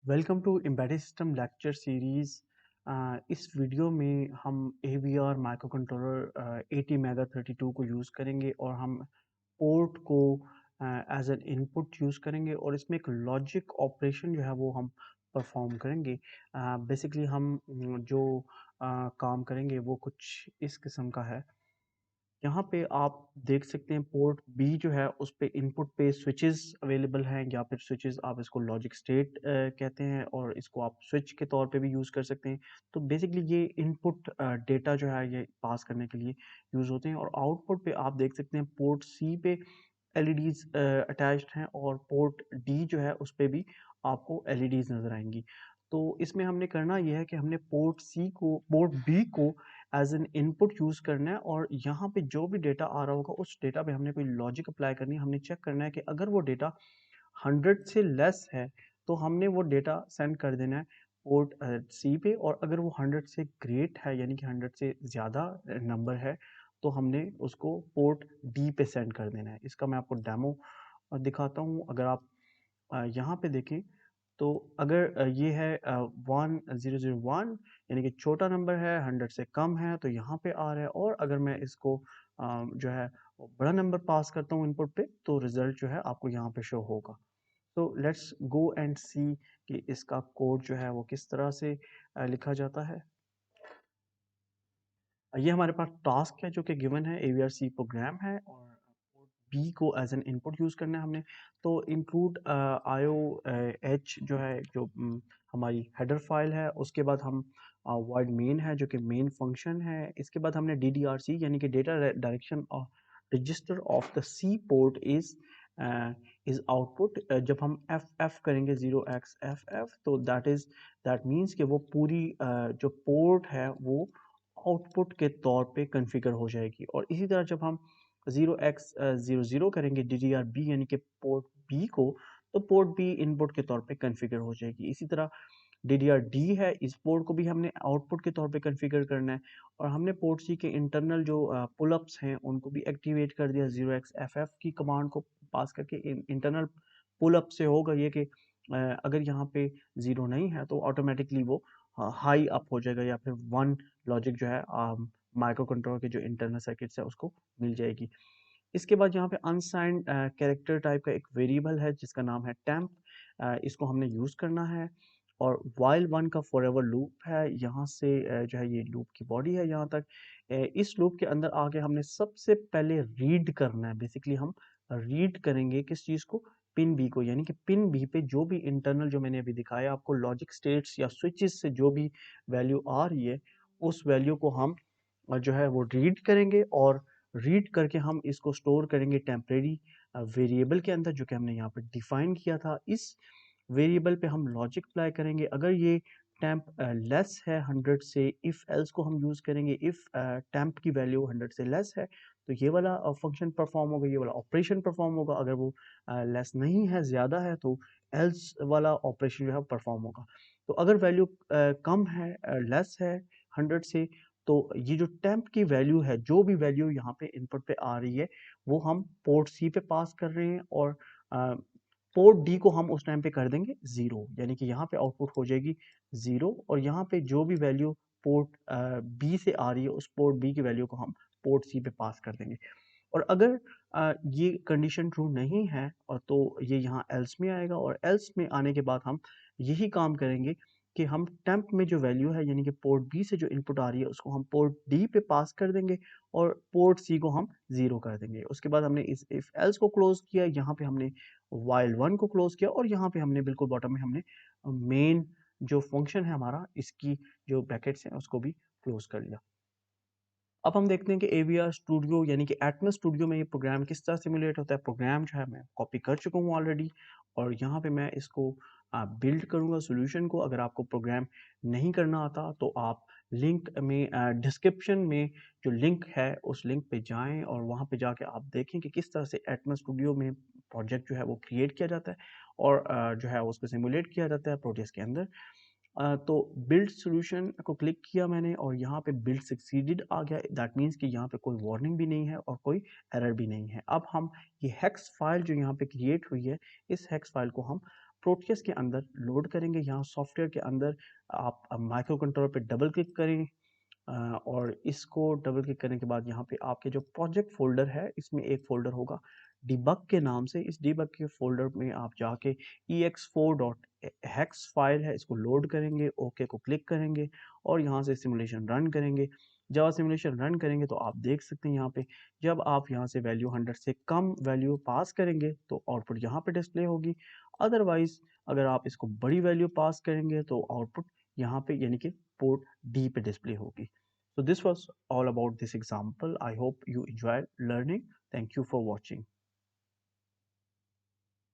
Welcome to embedded system lecture series. इस video में हम AVR माइक्रो कंट्रोलर 80 मेगा 32 को यूज़ करेंगे और हम पोर्ट को एज एन इनपुट यूज़ करेंगे और इसमें एक लॉजिक ऑपरेशन जो है वो हम परफॉर्म करेंगे। बेसिकली हम जो काम करेंगे वो कुछ इस किस्म का है। यहाँ पे आप देख सकते हैं पोर्ट बी जो है उस पे इनपुट पे स्विचेस अवेलेबल हैं या फिर स्विचेस आप इसको लॉजिक स्टेट कहते हैं और इसको आप स्विच के तौर पे भी यूज़ कर सकते हैं। तो बेसिकली ये इनपुट डेटा जो है ये पास करने के लिए यूज़ होते हैं और आउटपुट पे आप देख सकते हैं पोर्ट सी पे एलईडीज अटैच्ड हैं और पोर्ट डी जो है उस पे भी आपको एलईडीज नज़र आएंगी। तो इसमें हमने करना यह है कि हमने पोर्ट बी को एज एन इनपुट यूज़ करना है और यहाँ पे जो भी डेटा आ रहा होगा उस डेटा पे हमने कोई लॉजिक अप्लाई करनी है। हमने चेक करना है कि अगर वो डेटा 100 से लेस है तो हमने वो डेटा सेंड कर देना है पोर्ट सी पे, और अगर वो 100 से ग्रेट है यानी कि 100 से ज़्यादा नंबर है तो हमने उसको पोर्ट डी पे सेंड कर देना है। इसका मैं आपको डेमो दिखाता हूँ। अगर आप यहाँ पे देखें तो अगर ये है 1001 यानी कि छोटा नंबर है, 100 से कम है तो यहाँ पे आ रहा है, और अगर मैं इसको जो है वो बड़ा नंबर पास करता हूँ इनपुट पे तो रिजल्ट जो है आपको यहाँ पे शो होगा। तो लेट्स गो एंड सी कि इसका कोड जो है वो किस तरह से लिखा जाता है। ये हमारे पास टास्क है जो कि गिवन है, AVRC प्रोग्राम है और बी को एज एन इनपुट यूज़ करना है हमने। तो इंक्लूड आयो एच जो है जो हमारी हेडर फाइल है, उसके बाद हम वर्ड मेन है जो कि मेन फंक्शन है। इसके बाद हमने DDRC यानी कि data direction register of the C port is output. जब हम एफ करेंगे 0xFF तो दैट मीन्स कि वो पूरी जो पोर्ट है वो आउटपुट के तौर पे कॉन्फ़िगर हो जाएगी। और इसी तरह जब हम 0x00 करेंगे DDR-B यानी कि पोर्ट बी को, तो पोर्ट बी इनपुट के तौर पे कॉन्फ़िगर हो जाएगी। इसी तरह DDR-D है, इस पोर्ट को भी हमने आउटपुट के तौर पे कॉन्फ़िगर करना है और हमने पोर्ट सी के इंटरनल जो पुल अप्स हैं उनको भी एक्टिवेट कर दिया 0xFF की कमांड को पास करके। इंटरनल पुल अप से होगा ये कि अगर यहाँ पे 0 नहीं है तो ऑटोमेटिकली वो हाई अप हो जाएगा या फिर 1 लॉजिक जो है माइक्रो कंट्रोलर के जो इंटरनल सर्किट्स है उसको मिल जाएगी। इसके बाद यहाँ पे अनसाइंड कैरेक्टर टाइप का एक वेरिएबल है जिसका नाम है टेम्प। इसको हमने यूज़ करना है और वाइल वन का फॉरएवर लूप है। यहाँ से जो है ये लूप की बॉडी है यहाँ तक। इस लूप के अंदर आके हमने सबसे पहले रीड करना है। बेसिकली हम रीड करेंगे किस चीज़ को, पिन बी को, यानी कि पिन बी पे जो भी इंटरनल जो मैंने अभी दिखाया आपको लॉजिक स्टेट्स या स्विचेस से जो भी वैल्यू आ रही है उस वैल्यू को हम जो है वो रीड करेंगे और रीड करके हम इसको स्टोर करेंगे टेम्परेरी वेरिएबल के अंदर जो कि हमने यहाँ पर डिफाइन किया था। इस वेरिएबल पे हम लॉजिक अप्लाई करेंगे। अगर ये टेम्प लेस है 100 से, इफ़ एल्स को हम यूज़ करेंगे। इफ़ टेम्प की वैल्यू 100 से लेस है तो ये वाला फंक्शन परफॉर्म होगा, ये वाला ऑपरेशन परफॉर्म होगा। अगर वो लेस नहीं है, ज़्यादा है, तो एल्स वाला ऑपरेशन जो है परफॉर्म होगा। तो अगर वैल्यू कम है, लेस है 100 से, तो ये जो टेम्प की वैल्यू है, जो भी वैल्यू यहाँ पे इनपुट पे आ रही है वो हम पोर्ट सी पे पास कर रहे हैं और पोर्ट डी को हम उस टाइम पे कर देंगे 0, यानी कि यहाँ पे आउटपुट हो जाएगी 0 और यहाँ पे जो भी वैल्यू पोर्ट बी से आ रही है उस पोर्ट बी की वैल्यू को हम पोर्ट सी पे पास कर देंगे। और अगर ये कंडीशन ट्रू नहीं है और तो ये यहाँ एल्स में आएगा और एल्स में आने के बाद हम यही काम करेंगे कि हम टेम्प में जो वैल्यू है यानी कि पोर्ट बी से जो इनपुट आ रही है उसको हम पोर्ट डी पे पास कर देंगे और पोर्ट सी को हम 0 कर देंगे। उसके बाद हमने इस इफ एल्स को क्लोज किया, यहाँ पे हमने वाइल वन को क्लोज किया और यहाँ पे हमने बिल्कुल बॉटम में हमने मेन जो फंक्शन है हमारा इसकी जो ब्रैकेट्स हैं उसको भी क्लोज कर लिया। अब हम देखते हैं कि AVR स्टूडियो यानी कि एटमॉस स्टूडियो में ये प्रोग्राम किस तरह सिमुलेट होता है। प्रोग्राम जो है मैं कॉपी कर चुका हूँ ऑलरेडी और यहाँ पे मैं इसको बिल्ड करूँगा सॉल्यूशन को। अगर आपको प्रोग्राम नहीं करना आता तो आप लिंक में डिस्क्रिप्शन में जो लिंक है उस लिंक पे जाएं और वहाँ पे जाके आप देखें कि किस तरह से एटमॉस स्टूडियो में प्रोजेक्ट जो है वो क्रिएट किया जाता है और जो है उसको सिमुलेट किया जाता है प्रोजेक्ट के अंदर। तो बिल्ड सॉल्यूशन को क्लिक किया मैंने और यहाँ पे बिल्ड सक्सीडेड आ गया। दैट मीन्स कि यहाँ पे कोई वार्निंग भी नहीं है और कोई एरर भी नहीं है। अब हम ये हेक्स फाइल जो यहाँ पे क्रिएट हुई है इस हेक्स फाइल को हम प्रोटियस के अंदर लोड करेंगे। यहाँ सॉफ्टवेयर के अंदर आप माइक्रो कंट्रोलर पे डबल क्लिक करें और इसको डबल क्लिक करने के बाद यहाँ पे आपके जो प्रोजेक्ट फोल्डर है इसमें एक फोल्डर होगा डिबग के नाम से। इस डिबग के फोल्डर में आप जाके ex4.hex फाइल है इसको लोड करेंगे, ओके को क्लिक करेंगे और यहाँ से सिमुलेशन रन करेंगे। जब आप सिमुलेशन रन करेंगे तो आप देख सकते हैं यहाँ पे जब आप यहाँ से वैल्यू 100 से कम वैल्यू पास करेंगे तो आउटपुट यहाँ पे डिस्प्ले होगी। अदरवाइज अगर आप इसको बड़ी वैल्यू पास करेंगे तो आउटपुट यहाँ पे यानी कि पोर्ट डी पे डिस्प्ले होगी। So this was all about this example. I hope you enjoyed learning. Thank you for watching.